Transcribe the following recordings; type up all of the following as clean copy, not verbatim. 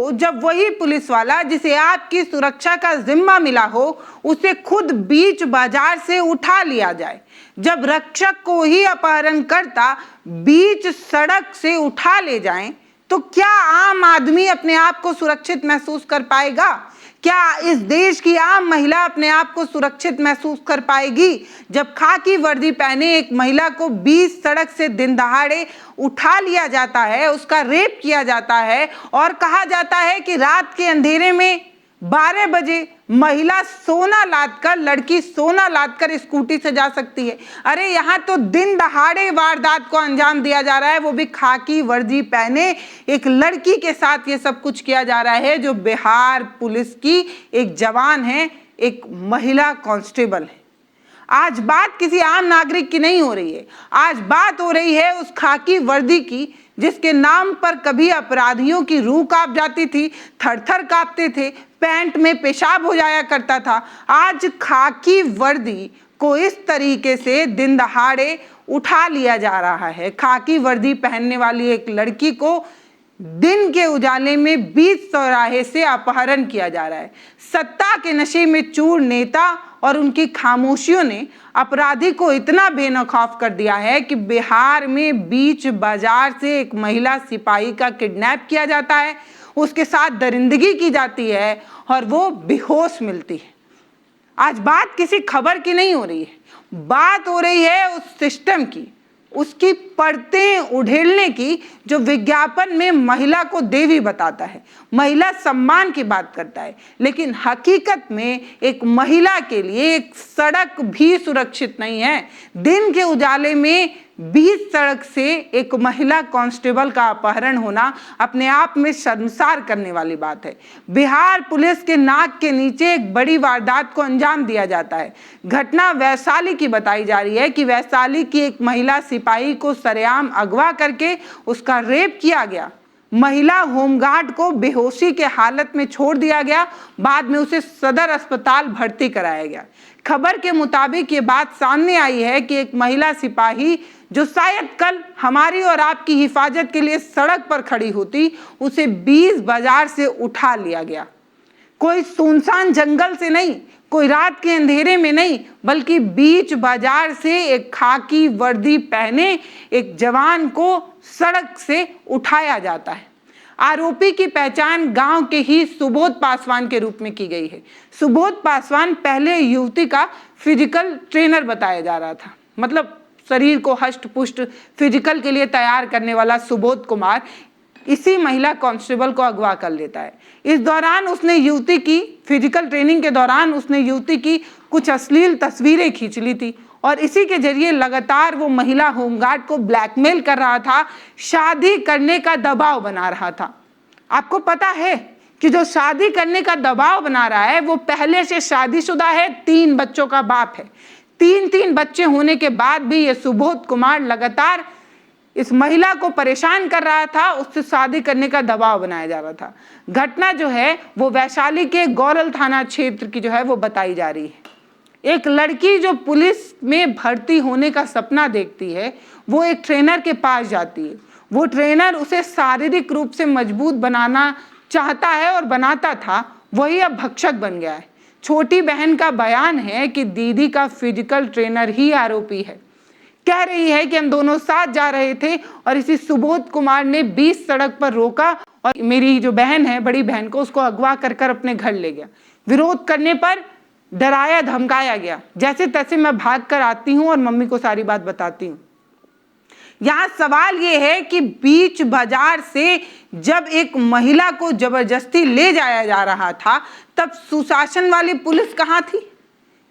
हो जब वही पुलिस वाला जिसे आपकी सुरक्षा का जिम्मा मिला हो उसे खुद बीच बाजार से उठा लिया जाए, जब रक्षक को ही अपहरणकर्ता बीच सड़क से उठा ले जाएं, तो क्या आम आदमी अपने आप को सुरक्षित महसूस कर पाएगा? क्या इस देश की आम महिला अपने आप को सुरक्षित महसूस कर पाएगी जब खाकी वर्दी पहने एक महिला को बीच सड़क से दिन दहाड़े उठा लिया जाता है, उसका रेप किया जाता है और कहा जाता है कि रात के अंधेरे में 12 बजे महिला सोना लादकर, लड़की सोना लादकर स्कूटी से जा सकती है। अरे यहाँ तो दिन दहाड़े वारदात को अंजाम दिया जा रहा है, वो भी खाकी वर्दी पहने एक लड़की के साथ ये सब कुछ किया जा रहा है जो बिहार पुलिस की एक जवान है, एक महिला कांस्टेबल है। आज बात किसी आम नागरिक की नहीं हो रही है, आज बात हो रही है उस खाकी वर्दी की जिसके नाम पर कभी अपराधियों की रूह कांप जाती थी, थर-थर कांपते थे, पैंट में पेशाब हो जाया करता था। आज खाकी वर्दी को इस तरीके से दिन दहाड़े उठा लिया जा रहा है। खाकी वर्दी पहनने वाली एक लड़की को दिन के उजाले में बीच चौराहे से अपहरण किया जा रहा है। सत्ता के नशे में चूर नेता और उनकी खामोशियों ने अपराधी को इतना बेनौखौफ कर दिया है कि बिहार में बीच बाजार से एक महिला सिपाही का किडनैप किया जाता है, उसके साथ दरिंदगी की जाती है और वो बेहोश मिलती है। आज बात किसी खबर की नहीं हो रही है, बात हो रही है उस सिस्टम की, उसकी परतें उधेड़ने की जो विज्ञापन में महिला को देवी बताता है, महिला सम्मान की बात करता है, लेकिन हकीकत में एक महिला के लिए एक सड़क भी सुरक्षित नहीं है। दिन के उजाले में बीच सड़क से एक महिला कांस्टेबल का अपहरण होना अपने आप में शर्मसार करने वाली बात है। बिहार पुलिस के नाक के नीचे एक बड़ी वारदात को अंजाम दिया जाता है। घटना वैशाली की बताई जा रही है कि वैशाली की एक महिला सिपाही को सरेआम अगवा करके उसका रेप किया गया। महिला होमगार्ड को बेहोशी के हालत में छोड़ दिया गया, बाद में उसे सदर अस्पताल भर्ती कराया गया। खबर के मुताबिक ये बात सामने आई है कि एक महिला सिपाही जो शायद कल हमारी और आपकी हिफाजत के लिए सड़क पर खड़ी होती, उसे बीच बाजार से उठा लिया गया। कोई सुनसान जंगल से नहीं, कोई रात के अंधेरे में नहीं, बल्कि बीच बाजार से एक खाकी वर्दी पहने एक जवान को सड़क से उठाया जाता है। आरोपी की पहचान गांव के ही सुबोध पासवान के रूप में की गई है। सुबोध पासवान पहले युवती का फिजिकल ट्रेनर बताया जा रहा था, मतलब शरीर को हष्ट पुष्ट फिजिकल के लिए तैयार करने वाला सुबोध कुमार इसी महिला कांस्टेबल को अगवा कर लेता है। इस दौरान उसने युवती की फिजिकल ट्रेनिंग के दौरान उसने युवती की कुछ अश्लील तस्वीरें खींच ली थी और इसी के जरिए लगातार वो महिला होमगार्ड को ब्लैकमेल कर रहा था, शादी करने का दबाव बना रहा था। आपको पता है कि जो शादी करने का दबाव बना रहा है वो पहले से शादीशुदा है, 3 बच्चों का बाप है। 3 बच्चे होने के बाद भी ये सुबोध कुमार लगातार इस महिला को परेशान कर रहा था, उससे शादी करने का दबाव बनाया जा रहा था। घटना जो है वो वैशाली के गौरल थाना क्षेत्र की जो है वो बताई जा रही है। एक लड़की जो पुलिस में भर्ती होने का सपना देखती है, वो एक ट्रेनर के पास जाती है। वो ट्रेनर उसे शारीरिक रूप से मजबूत बनाना चाहता है और बनाता था, वही अब भक्षक बन गया है। छोटी बहन का बयान है कि दीदी का फिजिकल ट्रेनर ही आरोपी है। कह रही है कि हम दोनों साथ जा रहे थे और इसी सुबोध कुमार ने बीच सड़क पर रोका और मेरी जो बहन है, बड़ी बहन को, उसको अगवा कर अपने घर ले गया। विरोध करने पर डराया धमकाया गया, जैसे तैसे मैं भाग कर आती हूँ और मम्मी को सारी बात बताती हूँ। यहाँ सवाल ये है कि बीच बाजार से जब एक महिला को जबरदस्ती ले जाया जा रहा था, तब सुशासन वाली पुलिस कहाँ थी?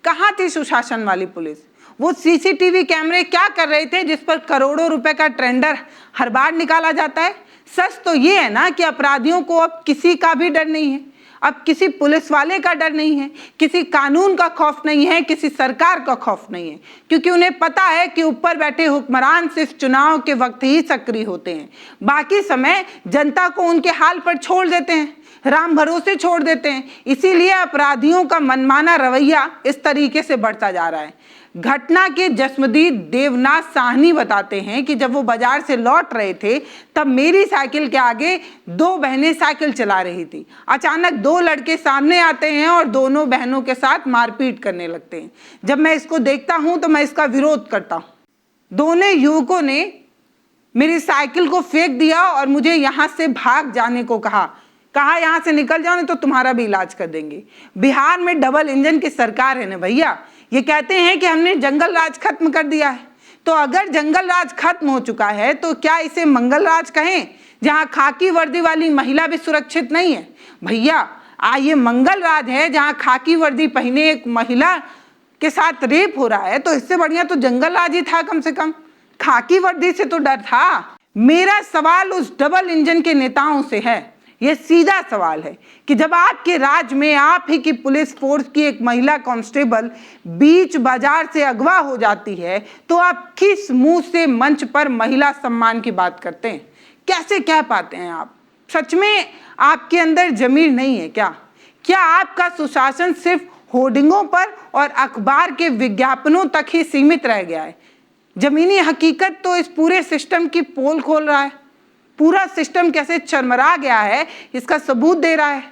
कहाँ थी सुशासन वाली पुलिस? वो सीसीटीवी कैमरे क्या कर रहे थे जिस पर करोड़ों रुपए का टेंडर हर बार निकाला जाता है? सच तो ये है ना कि अपराधियों को अब किसी का भी डर नहीं है, अब किसी पुलिस वाले का डर नहीं है, किसी कानून का खौफ नहीं है, किसी सरकार का खौफ नहीं है, क्योंकि उन्हें पता है कि ऊपर बैठे हुक्मरान सिर्फ चुनाव के वक्त ही सक्रिय होते हैं। बाकी समय जनता को उनके हाल पर छोड़ देते हैं, राम भरोसे छोड़ देते हैं। इसीलिए अपराधियों का मनमाना रवैया इस तरीके से बढ़ता जा रहा है। घटना के जसमदीद देवनाथ साहनी बताते हैं कि जब वो बाजार से लौट रहे थे तब मेरी साइकिल के आगे दो बहनें साइकिल चला रही थी। अचानक दो लड़के सामने आते हैं और दोनों बहनों के साथ मारपीट करने लगते हैं। जब मैं इसको देखता हूं तो मैं इसका विरोध करता हूं। दोनों युवकों ने मेरी साइकिल को फेंक दिया और मुझे यहाँ से भाग जाने को कहा यहाँ से निकल जाओ नहीं तो तुम्हारा भी इलाज कर देंगे। बिहार में डबल इंजन की सरकार है ना भैया। ये कहते हैं कि हमने जंगल राज खत्म कर दिया है। तो अगर जंगल राज खत्म हो चुका है तो क्या इसे मंगल राज कहें, जहां खाकी वर्दी वाली महिला भी सुरक्षित नहीं है? भैया ये मंगल राज है जहां खाकी वर्दी पहने एक महिला के साथ रेप हो रहा है। तो इससे बढ़िया तो जंगल राज ही था। कम से कम खाकी वर्दी से तो डर था। मेरा सवाल उस डबल इंजन के नेताओं से है। यह सीधा सवाल है कि जब आपके राज्य में आप ही की पुलिस फोर्स की एक महिला कांस्टेबल बीच बाजार से अगवा हो जाती है तो आप किस मुंह से मंच पर महिला सम्मान की बात करते हैं? कैसे कह पाते हैं आप? सच में आपके अंदर जमीर नहीं है क्या? क्या आपका सुशासन सिर्फ होर्डिंगों पर और अखबार के विज्ञापनों तक ही सीमित रह गया है? जमीनी हकीकत तो इस पूरे सिस्टम की पोल खोल रहा है। पूरा सिस्टम कैसे चरमरा गया है इसका सबूत दे रहा है।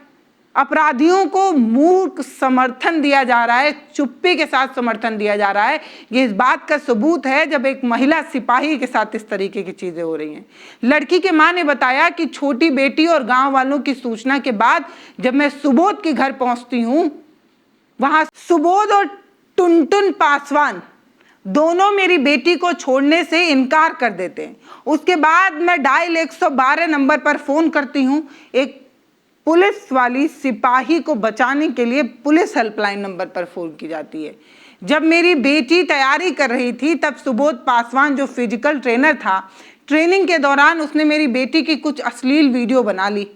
अपराधियों को मूर्ख समर्थन दिया जा रहा है, चुप्पी के साथ समर्थन दिया जा रहा है। ये इस बात का सबूत है जब एक महिला सिपाही के साथ इस तरीके की चीजें हो रही हैं। लड़की के मां ने बताया कि छोटी बेटी और गांव वालों की सूचना के बाद जब मैं सुबोध के घर पहुंचती हूं, वहां सुबोध और टुनटुन पासवान दोनों मेरी बेटी को छोड़ने से इनकार कर देते हैं। उसके बाद मैं डायल 112 नंबर पर फोन करती हूं। एक पुलिस वाली सिपाही को बचाने के लिए पुलिस हेल्पलाइन नंबर पर फोन की जाती है। जब मेरी बेटी तैयारी कर रही थी तब सुबोध पासवान जो फिजिकल ट्रेनर था, ट्रेनिंग के दौरान उसने मेरी बेटी की कुछ अश्लील वीडियो बना ली।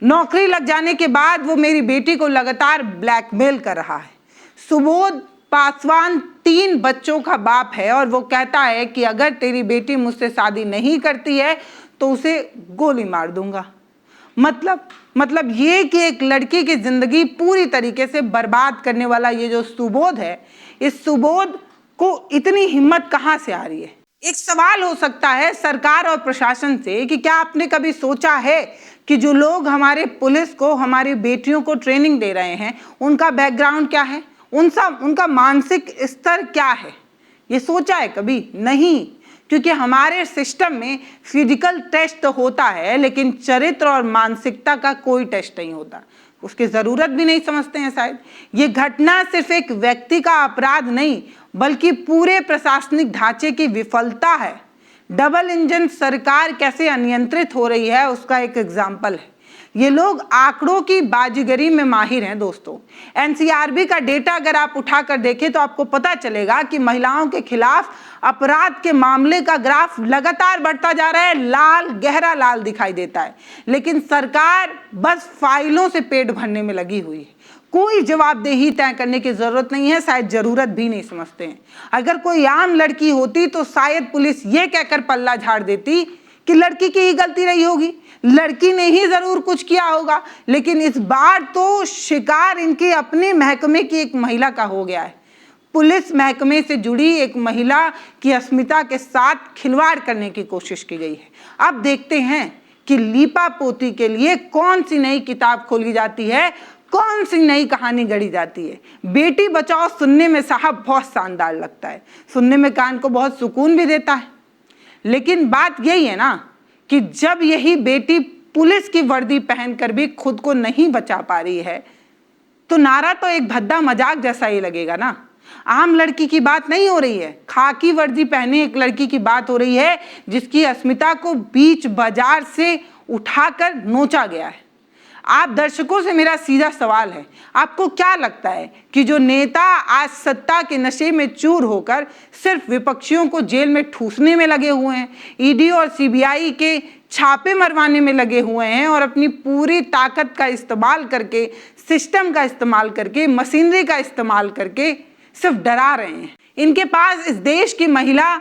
नौकरी लग जाने के बाद वो मेरी बेटी को लगातार ब्लैकमेल कर रहा है। सुबोध पासवान 3 बच्चों का बाप है और वो कहता है कि अगर तेरी बेटी मुझसे शादी नहीं करती है तो उसे गोली मार दूंगा। मतलब ये कि एक लड़की की जिंदगी पूरी तरीके से बर्बाद करने वाला ये जो सुबोध है, इस सुबोध को इतनी हिम्मत कहां से आ रही है? एक सवाल हो सकता है सरकार और प्रशासन से कि क्या आपने कभी सोचा है कि जो लोग हमारे पुलिस को, हमारी बेटियों को ट्रेनिंग दे रहे हैं, उनका बैकग्राउंड क्या है, उनका मानसिक स्तर क्या है? ये सोचा है कभी? नहीं, क्योंकि हमारे सिस्टम में फिजिकल टेस्ट तो होता है लेकिन चरित्र और मानसिकता का कोई टेस्ट नहीं होता। उसकी जरूरत भी नहीं समझते हैं शायद। ये घटना सिर्फ एक व्यक्ति का अपराध नहीं बल्कि पूरे प्रशासनिक ढांचे की विफलता है। डबल इंजन सरकार कैसे अनियंत्रित हो रही है उसका एक एग्जाम्पल है। ये लोग आंकड़ों की बाजीगरी में माहिर हैं दोस्तों। एनसीआरबी का डेटा अगर आप उठाकर देखें तो आपको पता चलेगा कि महिलाओं के खिलाफ अपराध के मामले का ग्राफ लगातार बढ़ता जा रहा है। लाल, गहरा लाल दिखाई देता है, लेकिन सरकार बस फाइलों से पेट भरने में लगी हुई है। कोई जवाबदेही तय करने की जरूरत नहीं है, शायद जरूरत भी नहीं समझते हैं। अगर कोई आम लड़की होती तो शायद पुलिस ये कहकर पल्ला झाड़ देती कि लड़की की ही गलती रही होगी, लड़की ने ही जरूर कुछ किया होगा। लेकिन इस बार तो शिकार इनके अपने महकमे की एक महिला का हो गया है। पुलिस महकमे से जुड़ी एक महिला की अस्मिता के साथ खिलवाड़ करने की कोशिश की गई है। अब देखते हैं कि लीपा पोती के लिए कौन सी नई किताब खोली जाती है, कौन सी नई कहानी गढ़ी जाती है। बेटी बचाओ सुनने में साहब बहुत शानदार लगता है, सुनने में कान को बहुत सुकून भी देता है। लेकिन बात यही है ना कि जब यही बेटी पुलिस की वर्दी पहनकर भी खुद को नहीं बचा पा रही है तो नारा तो एक भद्दा मजाक जैसा ही लगेगा ना। आम लड़की की बात नहीं हो रही है, खाकी वर्दी पहने एक लड़की की बात हो रही है जिसकी अस्मिता को बीच बाजार से उठाकर नोचा गया है। आप दर्शकों से मेरा सीधा सवाल है, आपको क्या लगता है कि जो नेता आज सत्ता के नशे में चूर होकर सिर्फ विपक्षियों को जेल में ठूसने में लगे हुए हैं, ईडी और सीबीआई के छापे मरवाने में लगे हुए हैं और अपनी पूरी ताकत का इस्तेमाल करके, सिस्टम का इस्तेमाल करके, मशीनरी का इस्तेमाल करके सिर्फ डरा रहे हैं? इनके पास इस देश की महिला,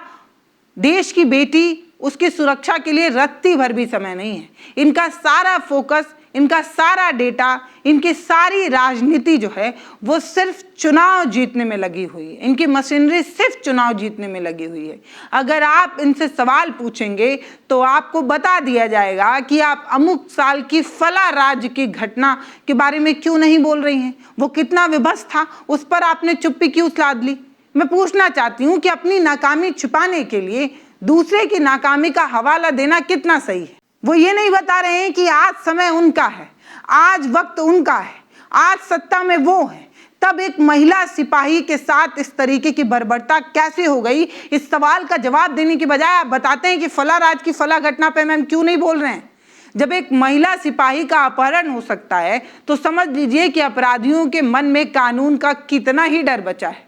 देश की बेटी, उसकी सुरक्षा के लिए रत्ती भर भी समय नहीं है। इनका सारा फोकस इनका सारा डेटा, इनकी सारी राजनीति जो है वो सिर्फ चुनाव जीतने में लगी हुई है। इनकी मशीनरी सिर्फ चुनाव जीतने में लगी हुई है। अगर आप इनसे सवाल पूछेंगे तो आपको बता दिया जाएगा कि आप अमुक साल की फला राज्य की घटना के बारे में क्यों नहीं बोल रही हैं, वो कितना विभत्स था, उस पर आपने चुप्पी क्यों साध ली। मैं पूछना चाहती हूँ कि अपनी नाकामी छिपाने के लिए दूसरे की नाकामी का हवाला देना कितना सही है। वो ये नहीं बता रहे हैं कि आज समय उनका है, आज वक्त उनका है, आज सत्ता में वो है। तब एक महिला सिपाही के साथ इस तरीके की बर्बरता कैसे हो गई, इस सवाल का जवाब देने की बजाय आप बताते हैं कि फला राज की फला घटना पे मैम क्यों नहीं बोल रहे हैं। जब एक महिला सिपाही का अपहरण हो सकता है तो समझ लीजिए कि अपराधियों के मन में कानून का कितना ही डर बचा है,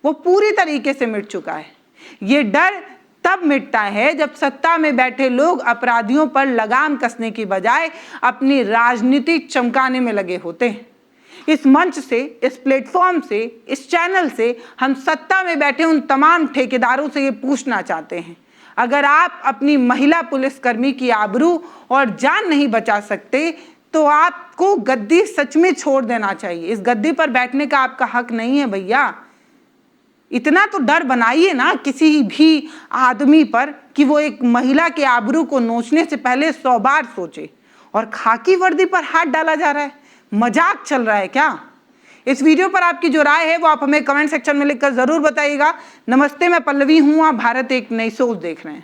वो पूरी तरीके से मिट चुका है। ये डर तब मिटता है जब सत्ता में बैठे लोग अपराधियों पर लगाम कसने की बजाय अपनी राजनीति चमकाने में लगे होते हैं। इस मंच से, इस प्लेटफॉर्म से, इस चैनल से हम सत्ता में बैठे उन तमाम ठेकेदारों से ये पूछना चाहते हैं, अगर आप अपनी महिला पुलिसकर्मी की आबरू और जान नहीं बचा सकते तो आपको गद्दी सच में छोड़ देना चाहिए। इस गद्दी पर बैठने का आपका हक नहीं है भैया। इतना तो डर बनाइए ना किसी भी आदमी पर कि वो एक महिला के आबरू को नोचने से पहले 100 बार सोचे। और खाकी वर्दी पर हाथ डाला जा रहा है, मजाक चल रहा है क्या? इस वीडियो पर आपकी जो राय है वो आप हमें कमेंट सेक्शन में लिखकर जरूर बताइएगा। नमस्ते, मैं पल्लवी हूँ, आप भारत एक नई सोच देख रहे हैं।